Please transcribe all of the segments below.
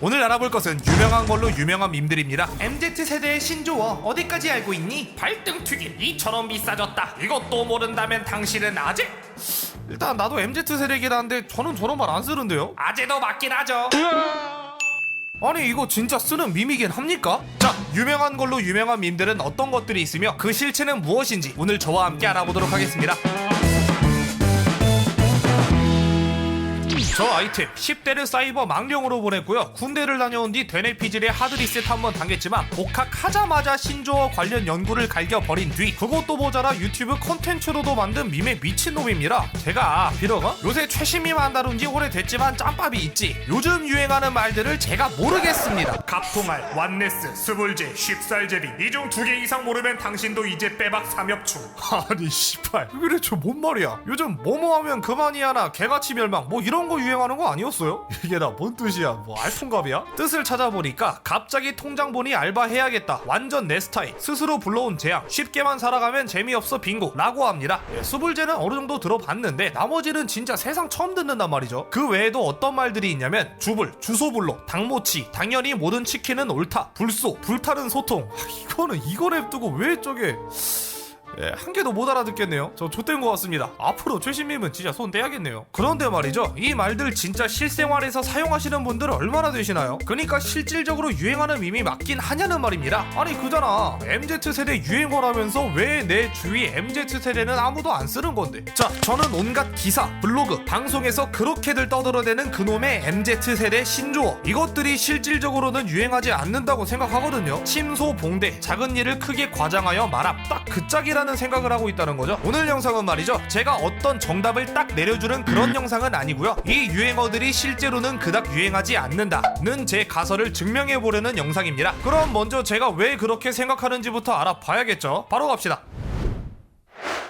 오늘 알아볼 것은 유명한 걸로 유명한 밈들입니다. MZ세대의 신조어 어디까지 알고 있니? 발등튀김 2,000원 비싸졌다. 이것도 모른다면 당신은 아재? 일단 나도 MZ세대긴 한데 저는 저런 말 안 쓰는데요? 아재도 맞긴 하죠. 아니 이거 진짜 쓰는 밈이긴 합니까? 자, 유명한 걸로 유명한 밈들은 어떤 것들이 있으며 그 실체는 무엇인지 오늘 저와 함께 알아보도록 하겠습니다. 저 아이템 10대를 사이버 망령으로 보냈고요. 군대를 다녀온 뒤 되뇌 피질에 하드 리셋 한번 당했지만 복학하자마자 신조어 관련 연구를 갈겨버린 뒤 그것도 모자라 유튜브 컨텐츠로도 만든 밈에 미친놈입니다. 제가 비로가 요새 최신 밈 안 다룬 지 오래됐지만 짬밥이 있지. 요즘 유행하는 말들을 제가 모르겠습니다. 갑통알, 완네스, 스불제, 쉽살제비 이 중 2개 이상 모르면 당신도 이제 빼박 삼엽충. 아니 씨발 그래 저 뭔 말이야. 요즘 뭐뭐 하면 그만이야나 개같이 멸망 뭐 이런 거 유행하는 거 아니었어요? 이게 다 뭔 뜻이야? 뭐 알통갑이야? 뜻을 찾아보니까 갑자기 통장 보니 알바해야겠다. 완전 내 스타일. 스스로 불러온 재앙. 쉽게만 살아가면 재미없어 빙고 라고 합니다. 수불제는 어느 정도 들어봤는데 나머지는 진짜 세상 처음 듣는단 말이죠. 그 외에도 어떤 말들이 있냐면 주불, 주소불로, 당모치, 당연히 모든 치킨은 옳다, 불소, 불타는 소통. 이거는 이거 냅두고 왜 저게 한 개도 못 알아듣겠네요. 저 좆된 것 같습니다. 앞으로 최신 밈은 진짜 손 떼야겠네요. 그런데 말이죠, 이 말들 진짜 실생활에서 사용하시는 분들 얼마나 되시나요? 그러니까 실질적으로 유행하는 밈이 맞긴 하냐는 말입니다. 아니 그잖아, MZ세대 유행어라면서 왜 내 주위 MZ세대는 아무도 안 쓰는 건데. 자, 저는 온갖 기사, 블로그, 방송에서 그렇게들 떠들어대는 그놈의 MZ세대 신조어 이것들이 실질적으로는 유행하지 않는다고 생각하거든요. 침소 봉대, 작은 일을 크게 과장하여 말함, 딱 그 짝이라는 생각을 하고 있다는 거죠. 오늘 영상은 말이죠, 제가 어떤 정답을 딱 내려주는 그런 영상은 아니고요, 이 유행어들이 실제로는 그닥 유행하지 않는다는 제 가설을 증명해보려는 영상입니다. 그럼 먼저 제가 왜 그렇게 생각하는지부터 알아봐야겠죠. 바로 갑시다.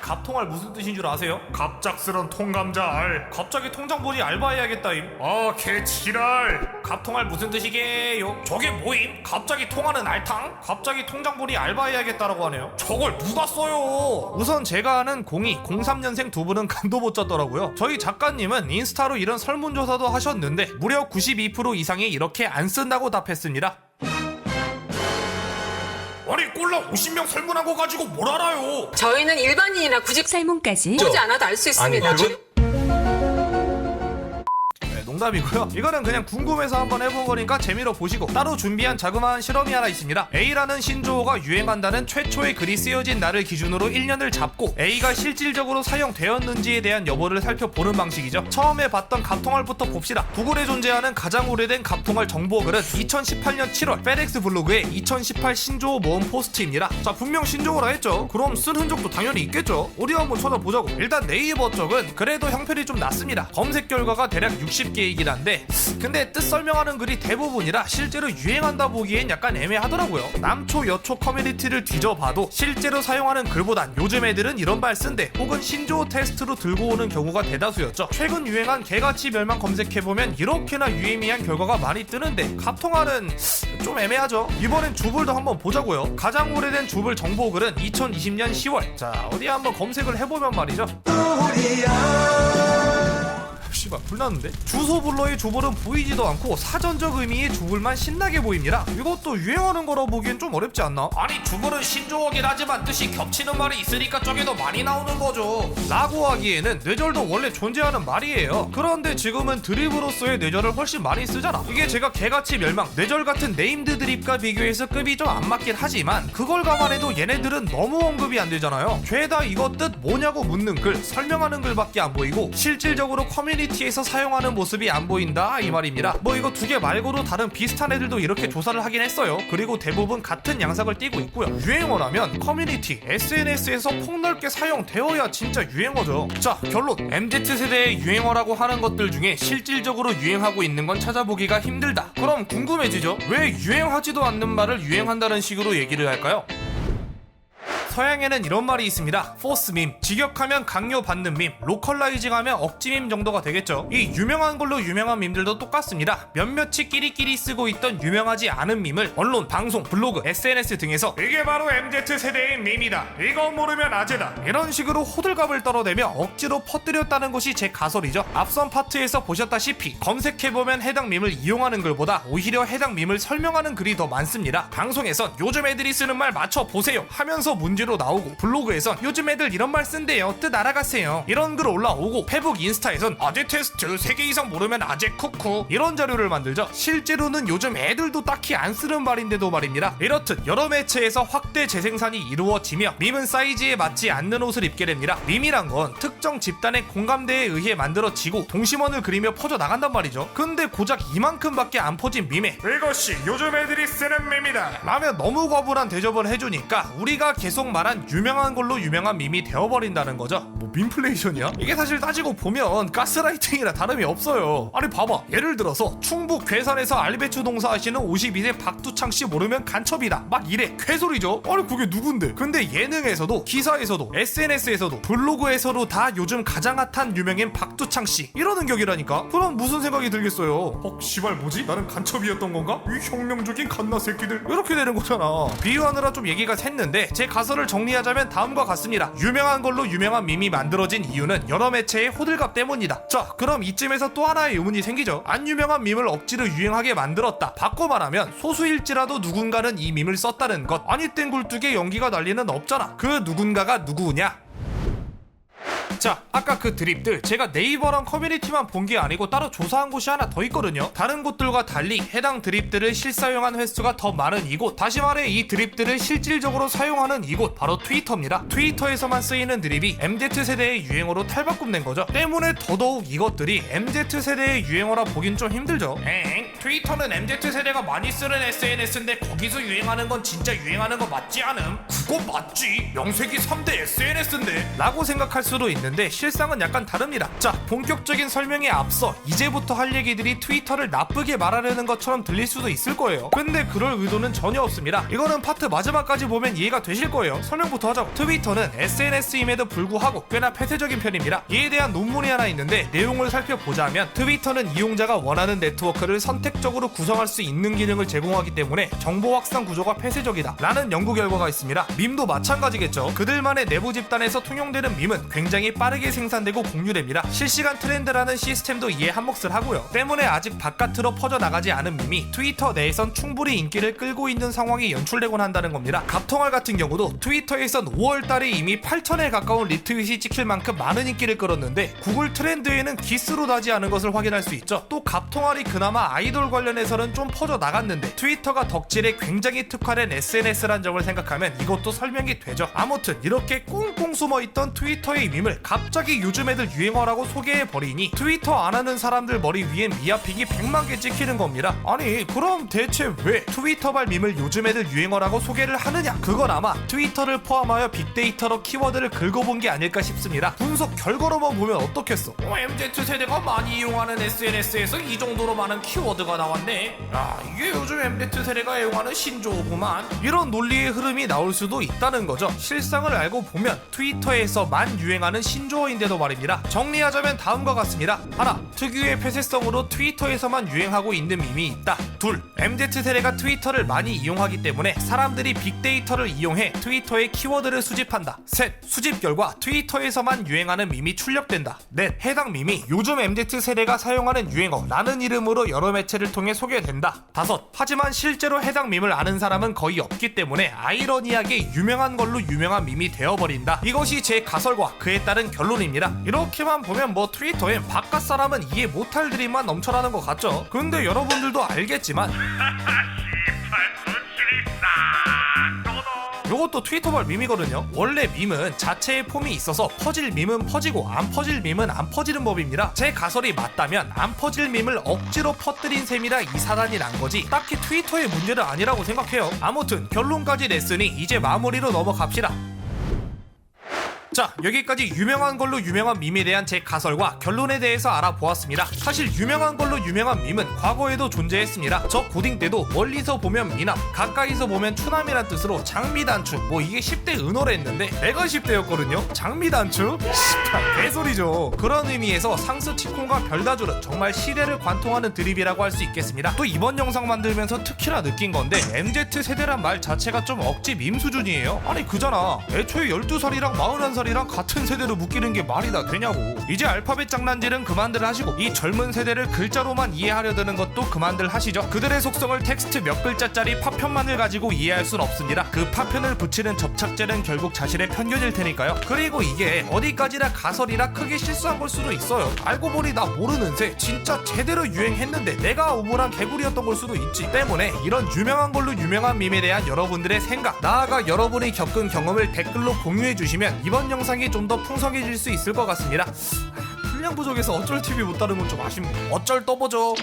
갑통알 무슨 뜻인 줄 아세요? 갑작스런 통감자 알. 갑자기 통장 보니 알바해야겠다임. 아 개지랄. 갑통알 무슨 뜻이게요? 저게 뭐임? 갑자기 통하는 알탕? 갑자기 통장 보니 알바해야겠다라고 하네요. 저걸 누가 써요? 우선 제가 아는 02, 03년생 두 분은 간도 못 잤더라고요. 저희 작가님은 인스타로 이런 설문조사도 하셨는데 무려 92% 이상이 이렇게 안 쓴다고 답했습니다. 아니 꼴라 50명 설문한 거 가지고 뭘 알아요? 저희는 일반인이나 구직 설문까지 보지 않아도 알 수 있습니다. 농담이고요. 이거는 그냥 궁금해서 한번 해본 거니까 재미로 보시고, 따로 준비한 자그마한 실험이 하나 있습니다. A라는 신조어가 유행한다는 최초의 글이 쓰여진 날을 기준으로 1년을 잡고 A가 실질적으로 사용되었는지에 대한 여부를 살펴보는 방식이죠. 처음에 봤던 갑통알부터 봅시다. 구글에 존재하는 가장 오래된 갑통알 정보글은 2018년 7월 페덱스 블로그의 2018 신조어 모음 포스트입니다. 자, 분명 신조어라 했죠. 그럼 쓴 흔적도 당연히 있겠죠. 어디 한번 찾아보자고. 일단 네이버 쪽은 그래도 형편이 좀 낫습니다. 검색 결과가 대략 60개이긴 한데, 근데 뜻 설명하는 글이 대부분이라 실제로 유행한다 보기엔 약간 애매하더라고요. 남초 여초 커뮤니티를 뒤져봐도 실제로 사용하는 글보단 요즘 애들은 이런 말 쓴대 혹은 신조어 테스트로 들고 오는 경우가 대다수였죠. 최근 유행한 개같이 멸망 검색해보면 이렇게나 유의미한 결과가 많이 뜨는데 갑통알은 좀 애매하죠. 이번엔 주불도 한번 보자고요. 가장 오래된 주불 정보글은 2020년 10월. 자, 어디 한번 검색을 해보면 말이죠, 씨발 불났는데? 주소불러의 주불은 보이지도 않고 사전적 의미의 주불만 신나게 보입니다. 이것도 유행하는 거라 보기엔 좀 어렵지 않나? 아니 주불은 신조어긴 하지만 뜻이 겹치는 말이 있으니까 저게 더 많이 나오는 거죠 라고 하기에는 뇌절도 원래 존재하는 말이에요. 그런데 지금은 드립으로서의 뇌절을 훨씬 많이 쓰잖아. 이게 제가 개같이 멸망, 뇌절 같은 네임드 드립과 비교해서 급이 좀 안 맞긴 하지만 그걸 감안해도 얘네들은 너무 언급이 안 되잖아요. 죄다 이거 뜻 뭐냐고 묻는 글, 설명하는 글밖에 안 보이고 실질적으로 커뮤니티에서 사용하는 모습이 안 보인다 이 말입니다. 뭐 이거 두 개 말고도 다른 비슷한 애들도 이렇게 조사를 하긴 했어요. 그리고 대부분 같은 양상을 띠고 있고요. 유행어라면 커뮤니티, SNS에서 폭넓게 사용되어야 진짜 유행어죠. 자, 결론. MZ세대의 유행어라고 하는 것들 중에 실질적으로 유행하고 있는 건 찾아보기가 힘들다. 그럼 궁금해지죠? 왜 유행하지도 않는 말을 유행한다는 식으로 얘기를 할까요? 서양에는 이런 말이 있습니다. 포스 밈, 직역하면 강요 받는 밈, 로컬라이징하면 억지 밈 정도가 되겠죠. 이 유명한 걸로 유명한 밈들도 똑같습니다. 몇몇이 끼리끼리 쓰고 있던 유명하지 않은 밈을 언론, 방송, 블로그, SNS 등에서 이게 바로 MZ세대의 밈이다, 이거 모르면 아재다, 이런 식으로 호들갑을 떨어대며 억지로 퍼뜨렸다는 것이 제 가설이죠. 앞선 파트에서 보셨다시피 검색해보면 해당 밈을 이용하는 글보다 오히려 해당 밈을 설명하는 글이 더 많습니다. 방송에선 요즘 애들이 쓰는 말 맞춰보세요 하면서 문제로 나오고, 블로그에선 요즘 애들 이런 말 쓴대요, 뜻 알아가세요, 이런 글 올라오고, 페북, 인스타에선 아재 테스트 3개 이상 모르면 아재 쿠쿠, 이런 자료를 만들죠. 실제로는 요즘 애들도 딱히 안 쓰는 말인데도 말입니다. 이렇듯 여러 매체에서 확대 재생산이 이루어지며 밈은 사이즈에 맞지 않는 옷을 입게 됩니다. 밈이란 건 특정 집단의 공감대에 의해 만들어지고 동심원을 그리며 퍼져나간단 말이죠. 근데 고작 이만큼밖에 안 퍼진 밈에 이것이 요즘 애들이 쓰는 밈이다 라며 너무 과분한 대접을 해주니까 우리가 계속 말한 유명한 걸로 유명한 밈이 되어버린다는 거죠. 뭐 밈플레이션이야? 이게 사실 따지고 보면 가스라이팅이나 다름이 없어요. 아니 봐봐, 예를 들어서 충북 괴산에서 알배추 농사하시는 52세 박두창씨 모르면 간첩이다 막 이래, 쾌소리죠. 아니 그게 누군데? 근데 예능에서도, 기사에서도, SNS에서도, 블로그에서도 다 요즘 가장 핫한 유명인 박두창씨 이러는 격이라니까. 그럼 무슨 생각이 들겠어요? 씨발 뭐지? 나는 간첩이었던 건가? 이 혁명적인 갓나 새끼들, 이렇게 되는 거잖아. 비유하느라 좀 얘기가 샜는데 제 가설을 정리하자면 다음과 같습니다. 유명한 걸로 유명한 밈이 만들어진 이유는 여러 매체의 호들갑 때문이다. 자, 그럼 이쯤에서 또 하나의 의문이 생기죠. 안 유명한 밈을 억지로 유행하게 만들었다. 바꿔 말하면 소수일지라도 누군가는 이 밈을 썼다는 것. 아니 땐 굴뚝에 연기가 날 리는 없잖아. 그 누군가가 누구냐? 자, 아까 그 드립들 제가 네이버랑 커뮤니티만 본 게 아니고 따로 조사한 곳이 하나 더 있거든요. 다른 곳들과 달리 해당 드립들을 실사용한 횟수가 더 많은 이곳, 다시 말해 이 드립들을 실질적으로 사용하는 이곳, 바로 트위터입니다. 트위터에서만 쓰이는 드립이 MZ세대의 유행어로 탈바꿈된 거죠. 때문에 더더욱 이것들이 MZ세대의 유행어라 보긴 좀 힘들죠. 트위터는 MZ세대가 많이 쓰는 SNS인데 거기서 유행하는 건 진짜 유행하는 거 맞지 않음? 그거 맞지, 명색이 3대 SNS인데 라고 생각할 수도 있는데 실상은 약간 다릅니다. 자, 본격적인 설명에 앞서 이제부터 할 얘기들이 트위터를 나쁘게 말하려는 것처럼 들릴 수도 있을 거예요. 근데 그럴 의도는 전혀 없습니다. 이거는 파트 마지막까지 보면 이해가 되실 거예요. 설명부터 하자고. 트위터는 SNS임에도 불구하고 꽤나 폐쇄적인 편입니다. 이에 대한 논문이 하나 있는데 내용을 살펴보자면 트위터는 이용자가 원하는 네트워크를 선택적으로 구성할 수 있는 기능을 제공하기 때문에 정보 확산 구조가 폐쇄적이다 라는 연구 결과가 있습니다. 밈도 마찬가지겠죠. 그들만의 내부 집단에서 통용되는 밈은 굉장히 빠르게 생산되고 공유됩니다. 실시간 트렌드라는 시스템도 이에 한몫을 하고요. 때문에 아직 바깥으로 퍼져나가지 않은 밈이 트위터 내에선 충분히 인기를 끌고 있는 상황이 연출되곤 한다는 겁니다. 갑통알 같은 경우도 트위터에선 5월달에 이미 8,000에 가까운 리트윗이 찍힐 만큼 많은 인기를 끌었는데 구글 트렌드에는 기스로 나지 않은 것을 확인할 수 있죠. 또 갑통알이 그나마 아이돌 관련해서는 좀 퍼져나갔는데 트위터가 덕질에 굉장히 특화된 SNS란 점을 생각하면 이것도 설명이 되죠. 아무튼 이렇게 꽁꽁 숨어있던 트위터의 밈을 갑자기 요즘 애들 유행어라고 소개해버리니 트위터 안 하는 사람들 머리 위엔 미아픽이 100만 개 찍히는 겁니다. 아니 그럼 대체 왜 트위터발 밈을 요즘 애들 유행어라고 소개를 하느냐? 그건 아마 트위터를 포함하여 빅데이터로 키워드를 긁어본 게 아닐까 싶습니다. 분석 결과로만 보면 어떻겠어? MZ세대가 많이 이용하는 SNS에서 이 정도로 많은 키워드가 나왔네. 야, 이게 요즘 MZ세대가 애용하는 신조어구만. 이런 논리의 흐름이 나올 수도 있다는 거죠. 실상을 알고 보면 트위터에서만 유행하는 신조어인데도 말입니다. 정리하자면 다음과 같습니다. 하나, 특유의 폐쇄성으로 트위터에서만 유행하고 있는 밈이 있다. 둘, MZ세대가 트위터를 많이 이용하기 때문에 사람들이 빅데이터를 이용해 트위터의 키워드를 수집한다. 셋, 수집 결과 트위터에서만 유행하는 밈이 출력된다. 넷, 해당 밈이 요즘 MZ세대가 사용하는 유행어라는 이름으로 여러 매체를 통해 소개된다. 다섯, 하지만 실제로 해당 밈을 아는 사람은 거의 없기 때문에 아이러니하게 유명한 걸로 유명한 밈이 되어버린다. 이것이 제 가설과 그에 따른 결론입니다. 이렇게만 보면 뭐 트위터엔 바깥 사람은 이해 못할 드립만 넘쳐나는 것 같죠? 근데 여러분들도 알겠지만 요것도 트위터발 밈이거든요. 원래 밈은 자체의 폼이 있어서 퍼질 밈은 퍼지고 안 퍼질 밈은 안 퍼지는 법입니다. 제 가설이 맞다면 안 퍼질 밈을 억지로 퍼뜨린 셈이라 이 사단이 난 거지 딱히 트위터의 문제는 아니라고 생각해요. 아무튼 결론까지 냈으니 이제 마무리로 넘어갑시다. 자, 여기까지 유명한 걸로 유명한 밈에 대한 제 가설과 결론에 대해서 알아보았습니다. 사실 유명한 걸로 유명한 밈은 과거에도 존재했습니다. 저 고딩 때도 멀리서 보면 미남, 가까이서 보면 추남이란 뜻으로 장미단추, 뭐 이게 10대 은어라 했는데 내가 10대였거든요. 장미단추? 씨발 개소리죠. 그런 의미에서 상스 치콘과 별다줄은 정말 시대를 관통하는 드립이라고 할 수 있겠습니다. 또 이번 영상 만들면서 특히나 느낀 건데 MZ세대란 말 자체가 좀 억지 밈 수준이에요. 아니 그잖아. 애초에 12살이랑 41살이랑 같은 세대로 묶이는 게 말이 다 되냐고. 이제 알파벳 장난질은 그만들 하시고 이 젊은 세대를 글자로만 이해하려 드는 것도 그만들 하시죠. 그들의 속성을 텍스트 몇 글자짜리 파편만을 가지고 이해할 순 없습니다. 그 파편을 붙이는 접착제는 결국 자신의 편견일 테니까요. 그리고 이게 어디까지나 가설이라 크게 실수한 걸 수도 있어요. 알고 보니 나 모르는 새 진짜 제대로 유행했는데 내가 우물한 개구리였던 걸 수도 있지. 때문에 이런 유명한 걸로 유명한 밈에 대한 여러분들의 생각, 나아가 여러분이 겪은 경험을 댓글로 공유해 주시면 이번 영상이 좀 더 풍성해질 수 있을 것 같습니다. 분량 부족해서 어쩔 TV 못 다룬 건 좀 아쉽네. 어쩔 또 보죠.